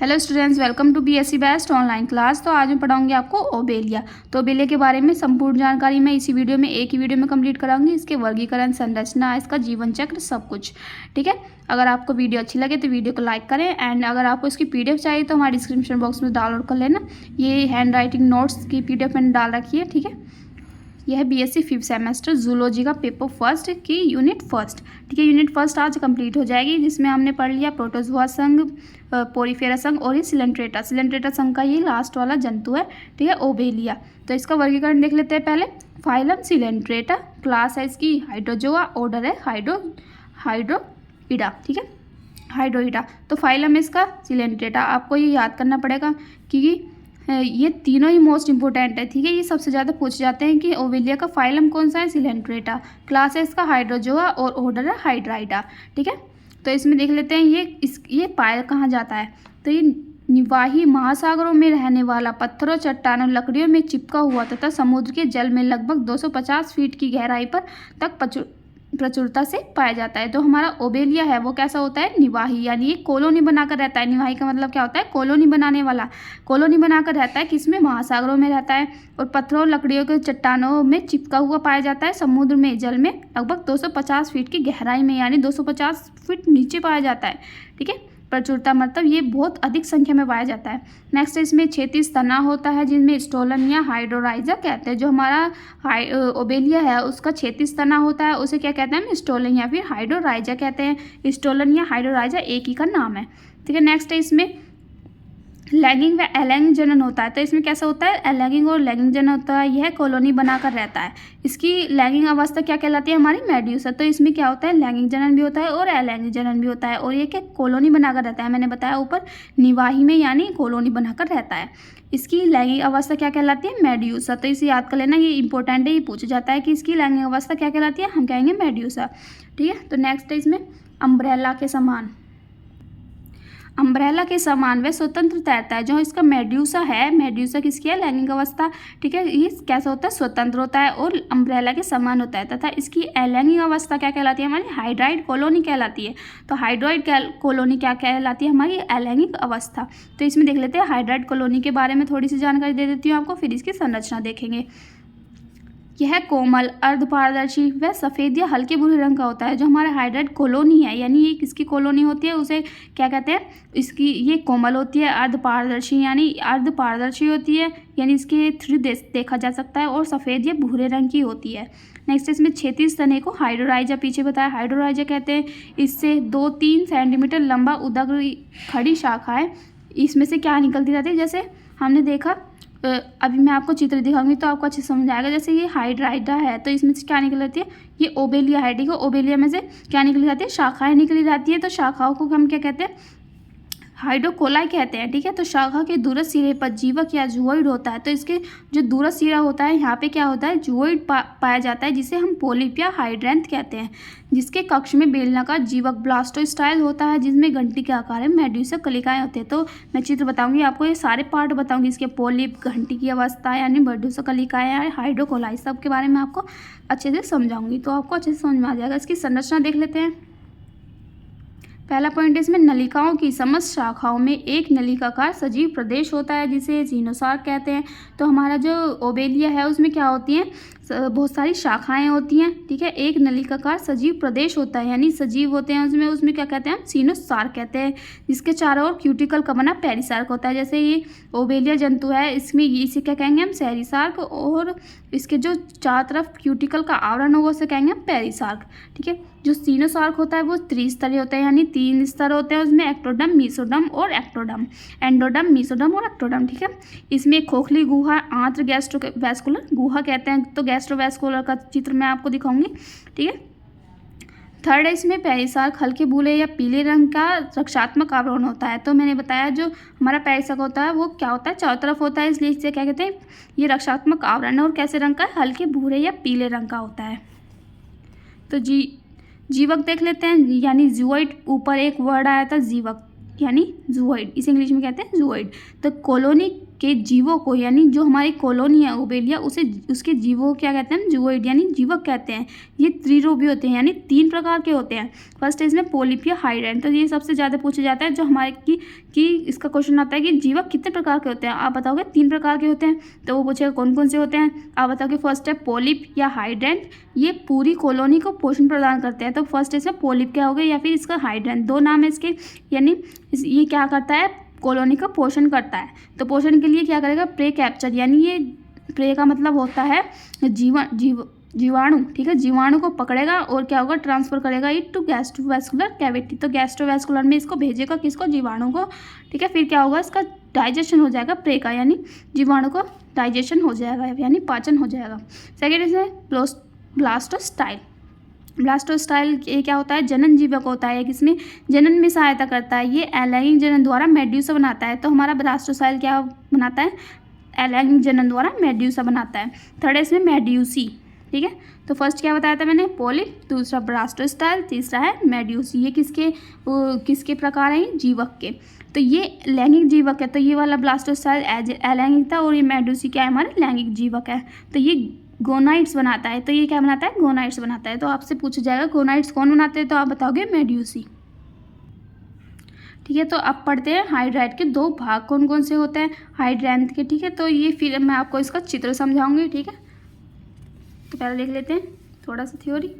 Hello students, welcome to BSc best online class. तो आज मैं पढ़ाऊंगी आपको ओबेलिया। तो ओबेलिया के बारे में संपूर्ण जानकारी मैं इसी वीडियो में एक ही वीडियो में कंप्लीट कराऊंगी। इसके वर्गीकरण, संरचना, इसका जीवन चक्र, सब कुछ। ठीक है। अगर आपको वीडियो अच्छी लगे तो वीडियो को लाइक करें, एंड अगर आपको इसकी पीडीएफ चाहिए तो हमारे डिस्क्रिप्शन बॉक्स में डाउनलोड कर लेना। ये हैंड राइटिंग नोट्स की पीडीएफ मैंने डाल रखी है। ठीक है। यह है बीएससी 5th सेमेस्टर जूलॉजी का पेपर फर्स्ट की यूनिट फर्स्ट। ठीक है। यूनिट फर्स्ट आज कंप्लीट हो जाएगी, जिसमें हमने पढ़ लिया प्रोटोजोआ संघ, पोरीफेरा संघ और ये सिलेंट्रेटा। सिलेंट्रेटा संघ का ये लास्ट वाला जंतु है। ठीक है, ओबेलिया। तो इसका वर्गीकरण देख लेते हैं पहले। फाइलम सिलेंट्रेटा, क्लास है इसकी हाइड्रोजोआ, ऑर्डर है हाइड्रोइडा। ठीक है, हाइड्रोइडा। तो फाइलम इसका सिलेंट्रेटा। आपको ये याद करना पड़ेगा क्योंकि ये तीनों ही मोस्ट इंपॉर्टेंट है। ठीक है, ये सबसे ज़्यादा पूछ जाते हैं कि ओबेलिया का फाइलम कौन सा है, सिलेंट्रेटा। क्लास है इसका हाइड्रोजोआ और ऑर्डर है हाइड्राइडा। ठीक है। तो इसमें देख लेते हैं ये पाया कहाँ जाता है। तो ये निवाही महासागरों में रहने वाला, पत्थरों, चट्टानों, लकड़ियों में चिपका हुआ तथा समुद्र के जल में लगभग 250 फीट की गहराई पर तक प्रचुरता से पाया जाता है। तो हमारा ओबेलिया है वो कैसा होता है, निवाही, यानी ये कॉलोनी बनाकर रहता है। निवाही का मतलब क्या होता है, कॉलोनी बनाने वाला। कॉलोनी बनाकर रहता है, किसमें, महासागरों में रहता है, और पत्थरों, लकड़ियों के चट्टानों में चिपका हुआ पाया जाता है समुद्र में जल में लगभग 250 फीट की गहराई में, यानी 250 फीट नीचे पाया जाता है। ठीक है। प्रचुरता मतलब ये बहुत अधिक संख्या में पाया जाता है। नेक्स्ट इसमें 36 तना होता है, जिनमें स्टोलन या हाइड्रोराइजा कहते हैं। जो हमारा ओबेलिया है उसका 36 तना होता है, उसे क्या कहते हैं, स्टोलन या फिर हाइड्रोराइजा कहते हैं। स्टोलन या हाइड्रोराइजा एक ही का नाम है। ठीक है। नेक्स्ट है इसमें लैगिंग व एलैगिंग जनन होता है। तो इसमें कैसा होता है, एलैगिंग और लैगिंग जनन होता है। यह कॉलोनी बनाकर रहता है। इसकी लैगिंग अवस्था क्या कहलाती है, हमारी मेड्यूसा। तो इसमें क्या होता है, लैगिंग जनन भी होता है और एलैगिंग जनन भी होता है, और ये क्या कॉलोनी बनाकर रहता है। मैंने बताया ऊपर, निवाही में, यानी कॉलोनी बनाकर रहता है। इसकी लैगिंग अवस्था क्या कहलाती है, मेड्यूसा। तो इसे याद कर लेना, ये इंपॉर्टेंट है, ये पूछा जाता है कि इसकी लैगिंग अवस्था क्या कहलाती है, हम कहेंगे मेड्यूसा। ठीक है। तो नेक्स्ट है इसमें अम्ब्रेला के समान। अम्ब्रेला के समान वह स्वतंत्र तैरता है। जो इसका मेड्यूसा है, मेड्यूसा किसकी है, लैंगिक अवस्था। ठीक है। ये कैसा होता है, स्वतंत्र होता है और अम्ब्रेला के समान होता है, तथा इसकी अलैंगिक अवस्था क्या कहलाती है, हमारी हाइड्राइड कॉलोनी कहलाती है। तो हाइड्राइड कॉलोनी क्या कहलाती है, हमारी अलैंगिक अवस्था। तो इसमें देख लेते हैं हाइड्राइड कॉलोनी के बारे में थोड़ी सी जानकारी दे देती हूँ आपको, फिर इसकी संरचना देखेंगे। यह कोमल, अर्धपारदर्शी व सफ़ेद या हल्के भूरे रंग का होता है। जो हमारा हाइड्राइड कॉलोनी है, यानी ये किसकी कॉलोनी होती है, उसे क्या कहते हैं, इसकी ये कोमल होती है, अर्धपारदर्शी यानी अर्धपारदर्शी होती है, यानी इसके थ्रू देखा जा सकता है, और सफ़ेद या भूरे रंग की होती है। नेक्स्ट इसमें 36 तने को हाइड्रोराइजा, पीछे बताया हाइड्रोराइजा कहते हैं। इससे 2-3 सेंटीमीटर लंबा उदग्र खड़ी शाखा है। इसमें से क्या निकलती रहती है, जैसे हमने देखा, अभी मैं आपको चित्र दिखाऊंगी तो आपको अच्छे समझ आएगा। जैसे ये हाइड्राइडा है, तो इसमें से क्या निकल जाती है, ये ओबेलिया है। ठीक है। ओबेलिया में से क्या निकली जाती है, शाखाएं निकली जाती है। तो शाखाओं को हम क्या कहते हैं, हाइड्रोकोलाई कहते हैं। ठीक है। तो शाखा के दूरस्थ सिरे पर जीवक या जुओइड होता है। तो इसके जो दूरस्थ सिरा होता है, यहाँ पे क्या होता है, जुओइड पाया जाता है, जिसे हम पोलिप या हाइड्रेंथ कहते हैं। जिसके कक्ष में बेलनाकार जीवक ब्लास्टोस्टाइल होता है, जिसमें घंटी के आकार में मेड्यूसा कलिकाएं होते हैं। तो मैं चित्र बताऊंगी आपको, ये सारे पार्ट बताऊंगी, इसके पोलिप, घंटी की अवस्था यानी मेड्यूसा कलिकाएं, हाइड्रोकोलाई, सब के बारे में आपको अच्छे से समझाऊंगी, तो आपको अच्छे से समझ में आ जाएगा। इसकी संरचना देख लेते हैं। पहला पॉइंट है इसमें नलिकाओं की समस्त शाखाओं में एक नलिकाकार सजीव प्रदेश होता है, जिसे जीनोसार कहते हैं। तो हमारा जो ओबेलिया है उसमें क्या होती हैं, बहुत सारी शाखाएं होती हैं। ठीक है। एक नलिकाकार सजीव प्रदेश होता है, यानी सजीव होते हैं उसमें क्या कहते हैं, हम सीनोसार कहते हैं। जिसके चारों ओर क्यूटिकल का बना पेरिसार्क होता है। जैसे ये ओबेलिया जंतु है, इसमें इसे क्या कहेंगे हम, सेरिसार्क, और इसके जो चारों तरफ क्यूटिकल का आवरण होगा उसे कहेंगे हम पेरिसार्क। ठीक है। जो सीनोसार्क होता है वो त्रिस्तरीय होता है, यानी 3 स्तर होते हैं उसमें, एक्टोडर्म, मीसोडर्म और एक्टोडर्म, एंडोडर्म, मीसोडर्म और एक्टोडर्म। ठीक है। इसमें खोखली गुहा, आंत्र गैस्ट्रोवैस्कुलर गुहा कहते हैं। तो गैस्ट्रोवैस्कुलर का चित्र मैं आपको दिखाऊंगी। ठीक है। थर्ड है इसमें पेरिसार्क, हल्के भूरे या पीले रंग का रक्षात्मक आवरण होता है। तो मैंने बताया जो हमारा पेरिसार्क होता है वो क्या होता है, चारों तरफ होता है, इसलिए इसे क्या कहते हैं, ये रक्षात्मक आवरण है, और कैसे रंग का है, हल्के भूरे या पीले रंग का होता है। तो जीवक देख लेते हैं, यानी जूओइड, ऊपर एक वर्ड आया था जीवक, यानी जूओइड, इसे इंग्लिश में कहते हैं जूओइड। तो कॉलोनी के जीवों को, यानी जो हमारी कॉलोनी है ओबेलिया, उसे उसके जीवों को क्या कहते हैं, जूओइड यानी जीवक कहते हैं। ये त्रिलोबी होते हैं, यानी 3 प्रकार के होते हैं। फर्स्ट है इसमें पोलिप या हाइड्रेंट, तो ये सबसे ज़्यादा पूछा जाता है जो हमारे कि इसका क्वेश्चन आता है कि जीवक कितने प्रकार के होते हैं। आप बताओगे 3 प्रकार के होते हैं, तो वो पूछेगा कौन कौन से होते हैं। आप बताओगे फर्स्ट है पोलिप या हाइड्रेंट, ये पूरी कॉलोनी को पोषण प्रदान करते हैं। तो फर्स्ट इसमें पोलिप क्या हो गया या फिर इसका हाइड्रेंट, 2 नाम है इसके। यानी ये क्या करता है, कॉलोनी का पोषण करता है। तो पोषण के लिए क्या करेगा, प्रे कैप्चर, यानी ये प्रे का मतलब होता है जीवाणु, ठीक है, जीवाणु को पकड़ेगा और क्या होगा, ट्रांसफर करेगा इट टू गैस्ट्रोवैस्कुलर कैविटी। तो गैस्ट्रोवैस्कुलर में इसको भेजेगा, किसको, जीवाणु को, ठीक है। फिर क्या होगा, इसका डाइजेशन हो जाएगा प्रे का, यानी जीवाणु को डाइजेशन हो जाएगा, यानी पाचन हो जाएगा। सेकेंड इसमें ब्लास्टोस्टाइल। ब्लास्टोस्टाइल ये क्या होता है, जनन जीवक होता है, किसमें, जनन में सहायता करता है। ये एलैंगिक जनन द्वारा मेड्यूसा बनाता है। तो हमारा ब्लास्टोस्टाइल क्या बनाता है, एलैंगिक जनन द्वारा मेड्यूसा बनाता है। थर्ड है इसमें मेड्यूसी, ठीक है। तो फर्स्ट क्या बताया था मैंने, पोलिप, दूसरा ब्लास्टोस्टाइल, तीसरा है मेड्यूसी। ये किसके प्रकार हैं, जीवक के। तो ये लैंगिक जीवक है, तो ये वाला ब्लास्टोस्टाइल अलैंगिक था और ये मेड्यूसी क्या है, हमारा लैंगिक जीवक है। तो ये गोनाइड्स बनाता है, तो ये क्या बनाता है, गोनाइड्स बनाता है। तो आपसे पूछा जाएगा गोनाइड्स कौन बनाते हैं, तो आप बताओगे मेड्यूसी, ठीक है। तो अब पढ़ते हैं हाइड्रैट के 2 भाग कौन कौन से होते हैं, हाइड्रैंथ के, ठीक है। तो ये फिर मैं आपको इसका चित्र समझाऊंगी, ठीक है। तो पहले देख लेते हैं थोड़ा सा थ्योरी।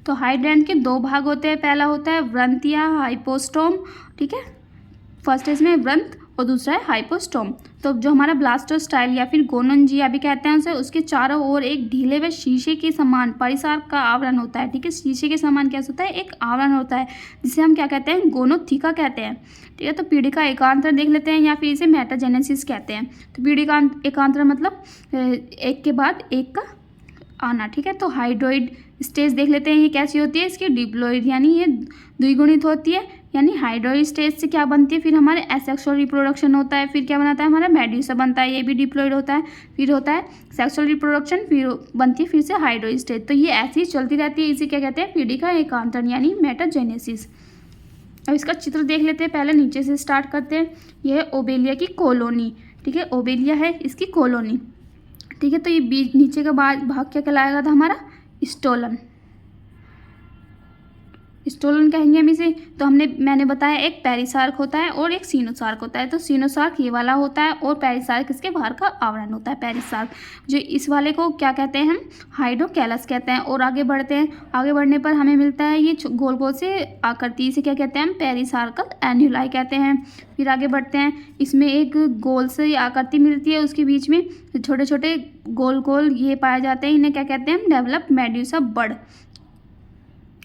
तो हाइड्रैंथ के 2 भाग होते हैं, पहला होता है व्रंथ या हाइपोस्टोम, ठीक है। फर्स्ट है इसमें व्रंथ और दूसरा है हाइपोस्टोम। तो जो हमारा ब्लास्टोस्टाइल या फिर गोनोन्जिया भी कहते हैं उसे, उसके चारों ओर एक ढीले व शीशे के समान परिसार का आवरण होता है, ठीक है। शीशे के समान क्या होता है, एक आवरण होता है, जिसे हम क्या कहते हैं, गोनोथिका कहते हैं, ठीक है। तो पीढ़ी का एकांतर देख लेते हैं या फिर इसे मेटाजेनेसिस कहते हैं। तो पीढ़ी का एकांतर मतलब एक के बाद एक का आना, ठीक है। तो हाइड्रोइड स्टेज देख लेते हैं, ये कैसी होती है, इसकी डिप्लॉइड, यानी ये द्विगुणित होती है, यानी हाइड्रोइड स्टेज से क्या बनती है, फिर हमारे एसेक्सुअल रिप्रोडक्शन होता है, फिर क्या बनाता है, हमारा मेड्यूसा बनता है, ये भी डिप्लॉइड होता है, फिर होता है सेक्सुअल रिप्रोडक्शन, फिर बनती है फिर से हाइड्रोइड स्टेज। तो ये ऐसी ही चलती रहती है, इसे क्या कहते हैं, पीढ़ी का एकांतर यानी मेटाजेनेसिस। अब इसका चित्र देख लेते हैं, पहले नीचे से स्टार्ट करते हैं। यह है ओबेलिया की कॉलोनी, ठीक है, ओबेलिया है इसकी कॉलोनी, ठीक है। तो ये बीच नीचे का भाग क्या कहलाएगा था, हमारा स्टोलन, स्टोलन कहेंगे हम इसे। तो मैंने बताया एक पेरिसार्क होता है और एक सीनोसार्क होता है। तो सीनोसार्क ये वाला होता है और पेरिसार्क इसके बाहर का आवरण होता है, पेरिसार्क। जो इस वाले को क्या कहते हैं, हम हाइड्रोकैलस कहते हैं। और आगे बढ़ते हैं, आगे बढ़ने पर हमें मिलता है ये गोल गोल से आकृति, इसे क्या कहते हैं, हम पेरिसार्कल एन्यूलाई कहते हैं। फिर आगे बढ़ते हैं, इसमें एक गोल से आकृति मिलती है, उसके बीच में छोटे छोटे गोल गोल ये पाए जाते हैं, इन्हें क्या कहते हैं, डेवलप मेड्यूसा बड,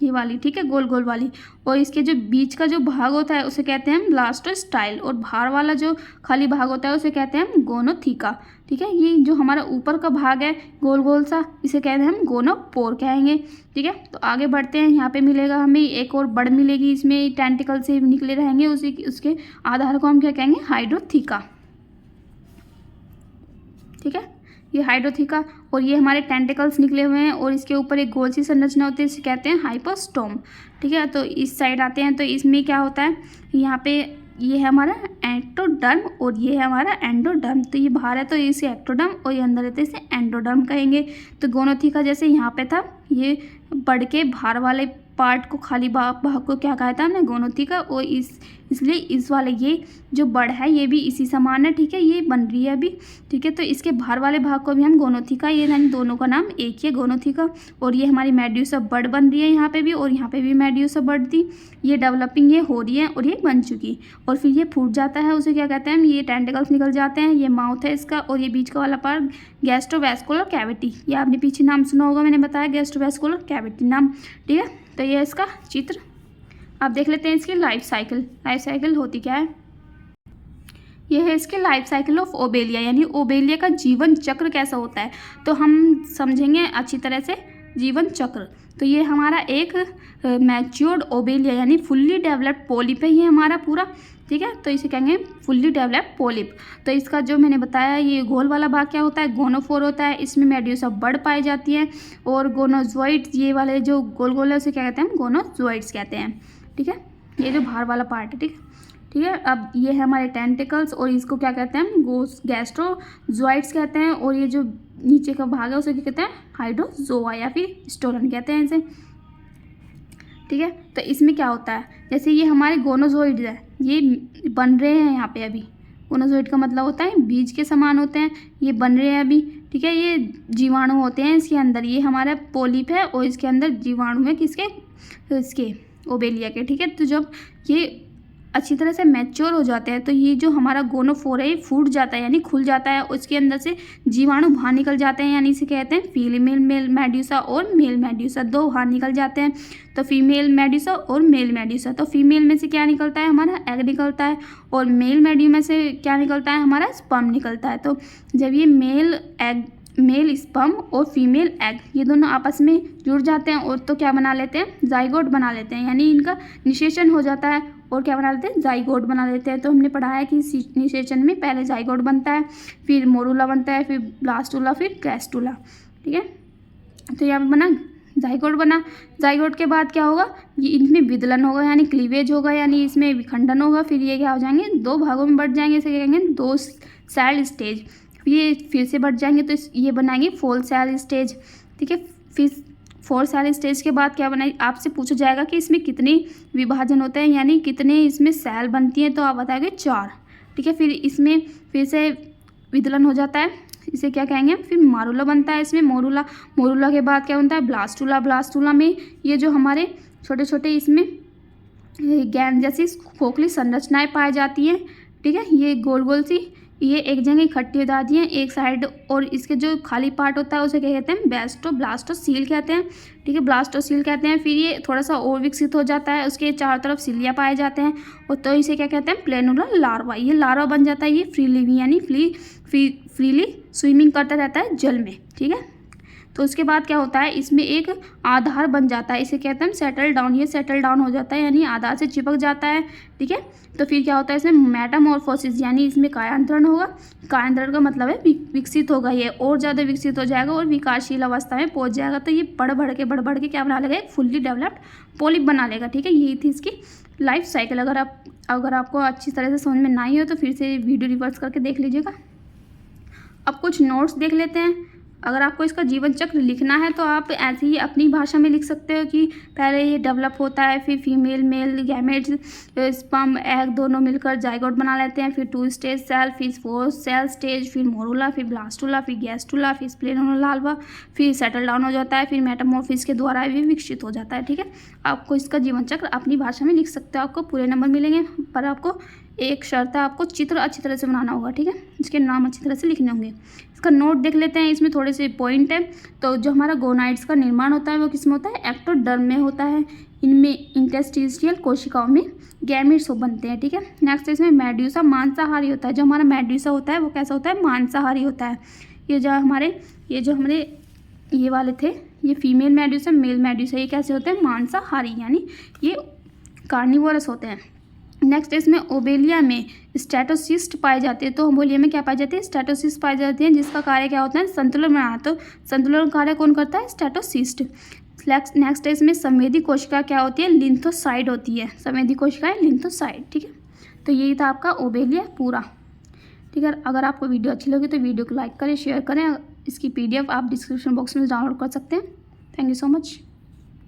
ये वाली, ठीक है, गोल गोल वाली। और इसके जो बीच का जो भाग होता है उसे कहते हैं हम ब्लास्टोस्टाइल, और बाहर वाला जो खाली भाग होता है उसे कहते हैं हम गोनोथिका, ठीक है। ये जो हमारा ऊपर का भाग है गोल गोल सा, इसे कहते हैं हम गोनोपोर कहेंगे, ठीक है। तो आगे बढ़ते हैं, यहाँ पे मिलेगा हमें एक और बड़ मिलेगी, इसमें टेंटिकल से निकले रहेंगे, उसके आधार को हम क्या कहेंगे, हाइड्रोथिका, ठीक है, ये हाइड्रोथिका। और ये हमारे टेंटिकल्स निकले हुए हैं और इसके ऊपर एक गोल सी संरचना होती है, इसे कहते हैं हाइपोस्टोम, ठीक है। तो इस साइड आते हैं, तो इसमें क्या होता है, यहाँ पे ये है हमारा एक्टोडर्म और ये है हमारा एंडोडर्म। तो ये बाहर है तो इसे एक्टोडर्म और ये अंदर रहते हैं, इसे एंडोडर्म कहेंगे। तो गोनोथिका जैसे यहाँ पे था, ये बढ़ के बाहर वाले पार्ट को, खाली भाग को क्या कहा था हमने, गोनोथिका। और इसलिए इस वाले ये जो बड़ है ये भी इसी समान है, ठीक है, ये बन रही है अभी, ठीक है। तो इसके बाहर वाले भाग को भी हम गोनोथिका, ये यानी दोनों का नाम एक ही है, गोनोथिका। और ये हमारी मेड्यूसा बड बन रही है यहाँ पे भी, और यहाँ पे भी मेड्यूसा बड थी, ये डेवलपिंग ये हो रही है और ये बन चुकी। और फिर ये फूट जाता है, उसे क्या कहते हैं हम, ये टेंटिकल्स निकल जाते हैं, ये माउथ है इसका, और ये बीच का वाला पार्ट गैस्ट्रोवैस्कुलर कैविटी, ये आपने पीछे नाम सुना होगा, मैंने बताया गैस्ट्रोवैस्कुलर कैविटी नाम, ठीक है। तो ये इसका चित्र अब देख लेते हैं, इसकी लाइफ साइकिल होती क्या है। यह है इसके लाइफ साइकिल ऑफ ओबेलिया, यानी ओबेलिया का जीवन चक्र कैसा होता है। तो हम समझेंगे अच्छी तरह से जीवन चक्र। तो ये हमारा एक मैच्योर्ड ओबेलिया यानी फुल्ली डेवलप्ड पोलिप है ये हमारा पूरा, ठीक है। तो इसे कहेंगे फुल्ली डेवलप्ड पोलिप। तो इसका जो मैंने बताया, ये गोल वाला भाग क्या होता है, गोनोफोर होता है, इसमें मेड्यूसा बड पाई जाती है। और गोनोजोइड्स, ये वाले जो गोल गोल है उसे क्या कहते हैं हम, गोनोजोइड्स कहते हैं, ठीक है। ये जो बाहर वाला पार्ट है, ठीक है। ठीक है। अब ये है हमारे टेंटिकल्स और इसको क्या कहते हैं हम, गैस्ट्रोजोइड्स कहते हैं। और ये जो नीचे का भाग है उसे क्या कहते हैं, हाइड्रोजोआ या फिर स्टोलन कहते हैं इसे, ठीक है। तो इसमें क्या होता है, जैसे ये हमारे गोनोजोइड्स है, ये बन रहे हैं यहाँ पे अभी। गोनोजोइड का मतलब होता है बीज के समान होते हैं, ये बन रहे हैं अभी, ठीक है। ये जीवाणु होते हैं इसके अंदर, ये हमारा पोलिप है और इसके अंदर जीवाणु है किसके, इसके ओबेलिया के, ठीक है। तो जब ये अच्छी तरह से मैच्योर हो जाते हैं तो ये जो हमारा गोनोफोर है ये फूट जाता है यानी खुल जाता है, उसके अंदर से जीवाणु बाहर निकल जाते हैं, यानी इसे कहते हैं फीमेल मेल मेड्यूसा और मेल मेड्यूसा, दो बाहर निकल जाते हैं। तो फीमेल मेड्यूसा और मेल मेड्यूसा, तो फीमेल में से क्या निकलता है, हमारा एग निकलता है, और मेल मेड्यू में से क्या निकलता है, हमारा स्पर्म निकलता है। तो जब ये मेल स्पर्म और फीमेल एग ये दोनों आपस में जुड़ जाते हैं और तो क्या बना लेते हैं, जाइगोट बना लेते हैं, यानी इनका निषेचन हो जाता है और क्या बना लेते हैं, जाइगोट बना लेते हैं। तो हमने पढ़ा है कि निषेचन में पहले जाइगोट बनता है, फिर मोरूला बनता है, फिर ब्लास्टूला, फिर गैस्टूला, ठीक है। तो यहाँ पे बना जाइगोट बना, जाइगोट के बाद क्या होगा, ये इनमें विदलन होगा यानी क्लीवेज होगा, यानी इसमें विखंडन होगा, फिर ये क्या हो जाएंगे, दो भागों में बढ़ जाएंगे, इसे क्या कहेंगे, दो सेल स्टेज। ये फिर से बढ़ जाएंगे तो ये बनाएंगे 4 सेल स्टेज, ठीक है। फिर 4 सेल स्टेज के बाद क्या बनाए, आपसे पूछा जाएगा कि इसमें कितने विभाजन होते हैं, यानी कितने इसमें सेल बनती हैं, तो आप बताएंगे 4, ठीक है। फिर इसमें फिर से विदलन हो जाता है, इसे क्या कहेंगे, फिर मारूला बनता है, इसमें मोरूला के बाद क्या बनता है, ब्लास्टूला में ये जो हमारे छोटे छोटे इसमें गेंद जैसी खोखली संरचनाएं पाई जाती हैं, ठीक है। ये गोल गोल सी ये एक जगह इकट्ठी हो जाती हैं एक साइड, और इसके जो खाली पार्ट होता है उसे क्या कहते हैं, ब्लास्टोसील कहते हैं, ठीक है, ब्लास्टोसील कहते हैं। फिर ये थोड़ा सा और विकसित हो जाता है, उसके चारों तरफ सिलिया पाए जाते हैं, और तो इसे क्या कहते हैं, प्लेनुलर लार्वा, ये लार्वा बन जाता है, ये फ्री यानी फ्रीली स्विमिंग करता रहता है जल में, ठीक है। तो उसके बाद क्या होता है, इसमें एक आधार बन जाता है, इसे कहते हैं सेटल डाउन, ये सेटल डाउन हो जाता है यानी आधार से चिपक जाता है, ठीक है। तो फिर क्या होता है, इसमें मेटामॉर्फोसिस यानी इसमें कायांतरण होगा, कायांतरण का मतलब है विकसित होगा, ये और ज़्यादा विकसित हो जाएगा और विकासशील अवस्था में पहुंच जाएगा। तो ये बढ़ बढ़ के क्या बना लेगा, एक फुल्ली डेवलप्ड पॉलिप बना लेगा, ठीक है। यही थी इसकी लाइफ साइकिल। अगर आपको अच्छी तरह से समझ में ना ही हो तो फिर से वीडियो रिवर्स करके देख लीजिएगा। अब कुछ नोट्स देख लेते हैं। अगर आपको इसका जीवन चक्र लिखना है तो आप ऐसे ही अपनी भाषा में लिख सकते हो कि पहले ये डेवलप होता है, फिर female male gametes sperm egg दोनों मिलकर जाइगोट बना लेते हैं, फिर 2 स्टेज सेल, फिर 4 सेल स्टेज, फिर मोरूला, फिर ब्लास्टूला, फिर गैस्टूला, फिर स्प्लेनुलर लार्वा, फिर सेटल डाउन हो जाता है, फिर मेटामॉर्फोसिस के द्वारा भी विकसित हो जाता है, ठीक है। आपको इसका जीवन चक्र अपनी भाषा में लिख सकते हो, आपको पूरे नंबर मिलेंगे, पर आपको एक शर्त है, आपको चित्र अच्छी तरह से बनाना होगा, ठीक है, इसके नाम अच्छी तरह से लिखने होंगे। इसका नोट देख लेते हैं, इसमें थोड़े से पॉइंट है। तो जो हमारा गोनाइड्स का निर्माण होता है वो किसमें होता है, एक्टोडर्म में होता है, इनमें इंटेस्टिशियल कोशिकाओं में गैमेट्स बनते हैं, ठीक है। नेक्स्ट इसमें मेड्यूसा मांसाहारी होता है, जो हमारा मेड्यूसा होता है वो कैसा होता है, मांसाहारी होता है। ये जो हमारे ये वाले थे, ये फीमेल मेड्यूसा मेल मेड्यूसा, ये कैसे होते हैं, मांसाहारी, यानी ये कार्निवोरस होते हैं। नेक्स्ट इसमें ओबेलिया में स्टेटोसिस्ट पाए जाते हैं, तो ओबेलिया में क्या पाई जाती है, स्टेटोसिस्ट पाई जाती है, जिसका कार्य क्या होता है, संतुलन बनाना। तो संतुलन कार्य कौन करता है, स्टेटोसिस्ट। नेक्स्ट इसमें संवेदी कोशिका क्या होती है, लिंथोसाइड होती है, संवेदी कोशिका है लिंथोसाइड, ठीक है। तो यही था आपका ओबेलिया पूरा, ठीक है। अगर आपको वीडियो अच्छी लगी तो वीडियो को लाइक करें, शेयर करें। इसकी PDF आप डिस्क्रिप्शन बॉक्स में डाउनलोड कर सकते हैं। Thank you so much.